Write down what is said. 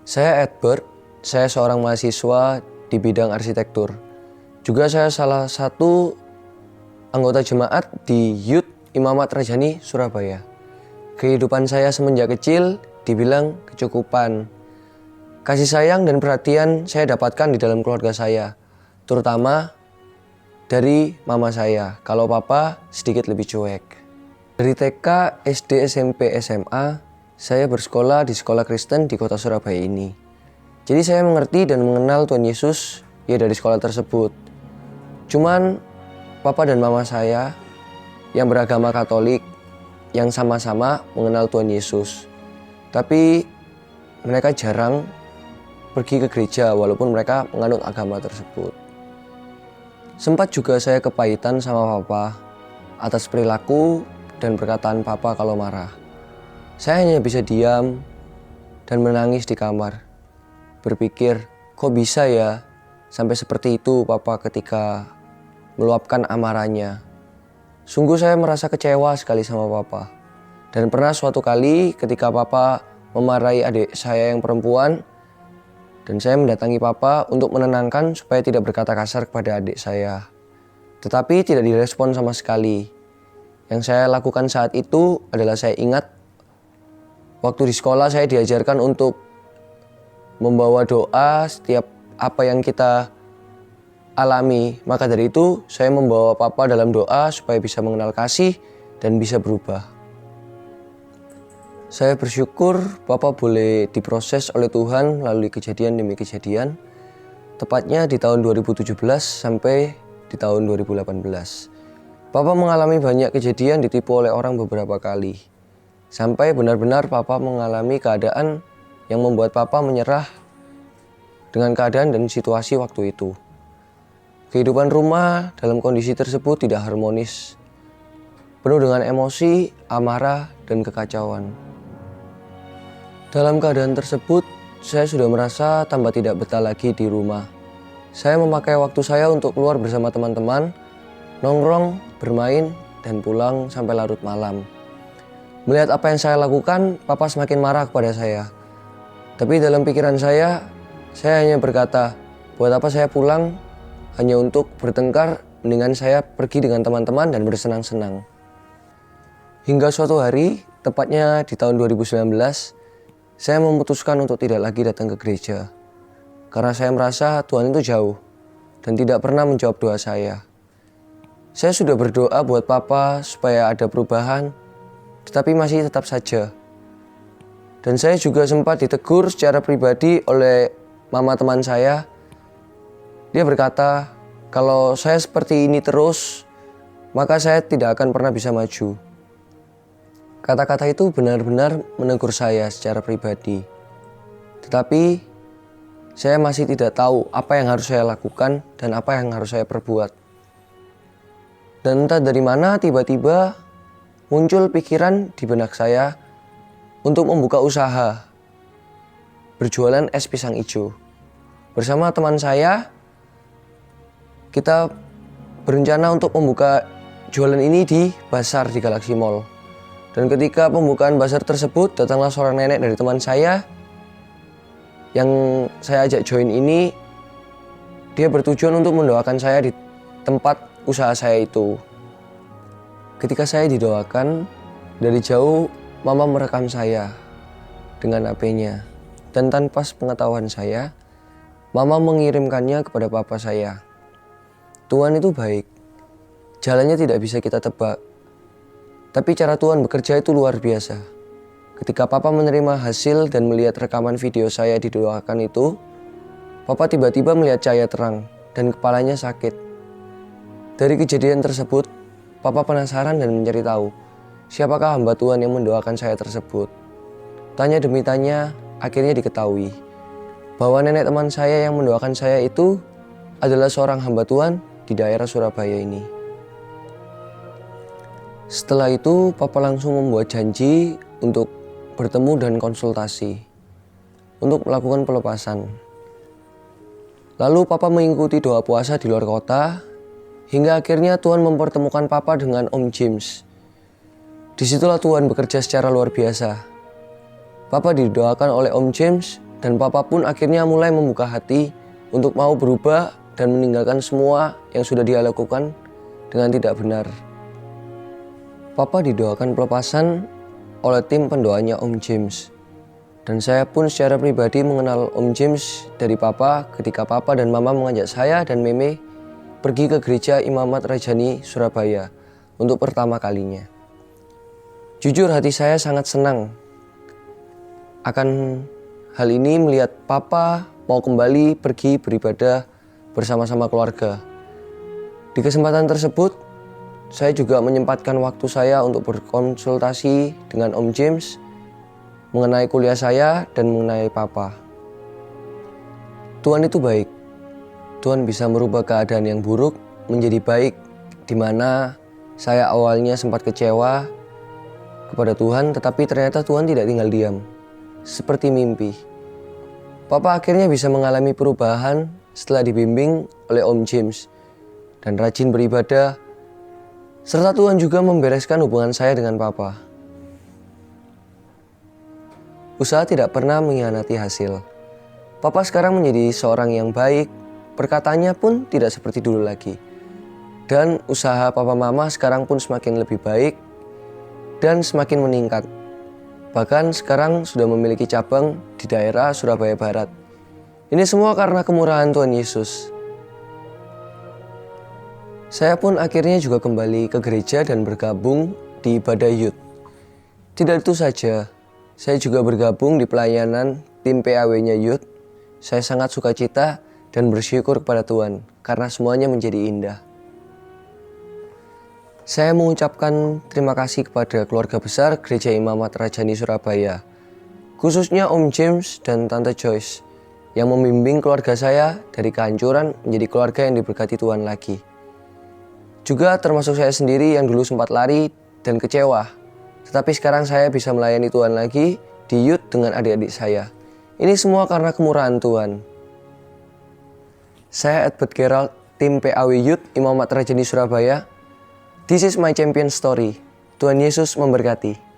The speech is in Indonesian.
Saya Edward, saya seorang mahasiswa di bidang arsitektur. Juga saya salah satu anggota jemaat di Youth Imamat Rajani, Surabaya. Kehidupan saya semenjak kecil dibilang kecukupan. Kasih sayang dan perhatian saya dapatkan di dalam keluarga saya, terutama dari mama saya, kalau papa sedikit lebih cuek. Dari TK, SD, SMP, SMA, saya bersekolah di sekolah Kristen di kota Surabaya ini. Jadi saya mengerti dan mengenal Tuhan Yesus ya dari sekolah tersebut. Cuman papa dan mama saya yang beragama Katolik yang sama-sama mengenal Tuhan Yesus. Tapi mereka jarang pergi ke gereja walaupun mereka menganut agama tersebut. Sempat juga saya kepahitan sama papa atas perilaku dan perkataan papa kalau marah. Saya hanya bisa diam dan menangis di kamar. Berpikir, kok bisa ya sampai seperti itu papa ketika meluapkan amarahnya. Sungguh saya merasa kecewa sekali sama papa. Dan pernah suatu kali ketika papa memarahi adik saya yang perempuan, dan saya mendatangi papa untuk menenangkan supaya tidak berkata kasar kepada adik saya. Tetapi tidak direspon sama sekali. Yang saya lakukan saat itu adalah saya ingat waktu di sekolah saya diajarkan untuk membawa doa setiap apa yang kita alami. Maka dari itu saya membawa papa dalam doa supaya bisa mengenal kasih dan bisa berubah. Saya bersyukur papa boleh diproses oleh Tuhan melalui kejadian demi kejadian. Tepatnya di tahun 2017 sampai di tahun 2018. Papa mengalami banyak kejadian ditipu oleh orang beberapa kali. Sampai benar-benar papa mengalami keadaan yang membuat papa menyerah dengan keadaan dan situasi waktu itu. Kehidupan rumah dalam kondisi tersebut tidak harmonis, penuh dengan emosi, amarah, dan kekacauan. Dalam keadaan tersebut, saya sudah merasa tambah tidak betah lagi di rumah. Saya memakai waktu saya untuk keluar bersama teman-teman, nongkrong, bermain, dan pulang sampai larut malam. Melihat apa yang saya lakukan, papa semakin marah kepada saya. Tapi dalam pikiran saya hanya berkata, buat apa saya pulang hanya untuk bertengkar, mendingan saya pergi dengan teman-teman dan bersenang-senang. Hingga suatu hari, tepatnya di tahun 2019, saya memutuskan untuk tidak lagi datang ke gereja. Karena saya merasa Tuhan itu jauh dan tidak pernah menjawab doa saya. Saya sudah berdoa buat papa supaya ada perubahan, tetapi masih tetap saja. Dan saya juga sempat ditegur secara pribadi oleh mama teman saya. Dia berkata, kalau saya seperti ini terus, maka saya tidak akan pernah bisa maju. Kata-kata itu benar-benar menegur saya secara pribadi. Tetapi saya masih tidak tahu apa yang harus saya lakukan dan apa yang harus saya perbuat. Dan entah dari mana tiba-tiba muncul pikiran di benak saya untuk membuka usaha berjualan es pisang hijau. Bersama teman saya, kita berencana untuk membuka jualan ini di pasar di Galaxy Mall. Dan ketika pembukaan pasar tersebut, datanglah seorang nenek dari teman saya yang saya ajak join ini. Dia bertujuan untuk mendoakan saya di tempat usaha saya itu. Ketika saya didoakan, dari jauh mama merekam saya dengan HP-nya. Dan tanpa pengetahuan saya, mama mengirimkannya kepada papa saya. Tuhan itu baik, jalannya tidak bisa kita tebak. Tapi cara Tuhan bekerja itu luar biasa. Ketika papa menerima hasil dan melihat rekaman video saya didoakan itu, papa tiba-tiba melihat cahaya terang dan kepalanya sakit. Dari kejadian tersebut, papa penasaran dan mencari tahu siapakah hamba Tuhan yang mendoakan saya tersebut. Tanya demi tanya, akhirnya diketahui bahwa nenek teman saya yang mendoakan saya itu adalah seorang hamba Tuhan di daerah Surabaya ini. Setelah itu, papa langsung membuat janji untuk bertemu dan konsultasi untuk melakukan pelepasan. Lalu papa mengikuti doa puasa di luar kota, hingga akhirnya Tuhan mempertemukan papa dengan Om James. Disitulah Tuhan bekerja secara luar biasa. Papa didoakan oleh Om James Dan papa pun akhirnya mulai membuka hati untuk mau berubah dan meninggalkan semua yang sudah dia lakukan dengan tidak benar. Papa didoakan pelepasan oleh tim pendoanya Om James. Dan saya pun secara pribadi mengenal Om James dari papa ketika papa dan mama mengajak saya dan Meme pergi ke gereja Imamat Rajani, Surabaya untuk pertama kalinya. Jujur hati saya sangat senang akan hal ini melihat papa mau kembali pergi beribadah bersama-sama keluarga. Di kesempatan tersebut, saya juga menyempatkan waktu saya untuk berkonsultasi dengan Om James mengenai kuliah saya dan mengenai papa. Tuhan itu baik. Tuhan bisa merubah keadaan yang buruk menjadi baik, di mana saya awalnya sempat kecewa kepada Tuhan, tetapi ternyata Tuhan tidak tinggal diam. Seperti mimpi. Papa akhirnya bisa mengalami perubahan setelah dibimbing oleh Om James dan rajin beribadah, serta Tuhan juga membereskan hubungan saya dengan papa. Usaha tidak pernah mengkhianati hasil. Papa sekarang menjadi seorang yang baik, perkataannya pun tidak seperti dulu lagi. Dan usaha papa mama sekarang pun semakin lebih baik dan semakin meningkat. Bahkan sekarang sudah memiliki cabang di daerah Surabaya Barat. Ini semua karena kemurahan Tuhan Yesus. Saya pun akhirnya juga kembali ke gereja dan bergabung di ibadah youth. Tidak itu saja, saya juga bergabung di pelayanan tim PAW-nya youth. Saya sangat sukacita dan bersyukur kepada Tuhan karena semuanya menjadi indah. Saya mengucapkan terima kasih kepada keluarga besar Gereja Imamat Rajani Surabaya, khususnya Om James dan Tante Joyce, yang membimbing keluarga saya dari kehancuran menjadi keluarga yang diberkati Tuhan lagi. Juga termasuk saya sendiri yang dulu sempat lari dan kecewa, tetapi sekarang saya bisa melayani Tuhan lagi di youth dengan adik-adik saya. Ini semua karena kemurahan Tuhan. Saya Edward Gerald, tim PAW Youth Imamat Rajani Surabaya. This is my champion story. Tuhan Yesus memberkati.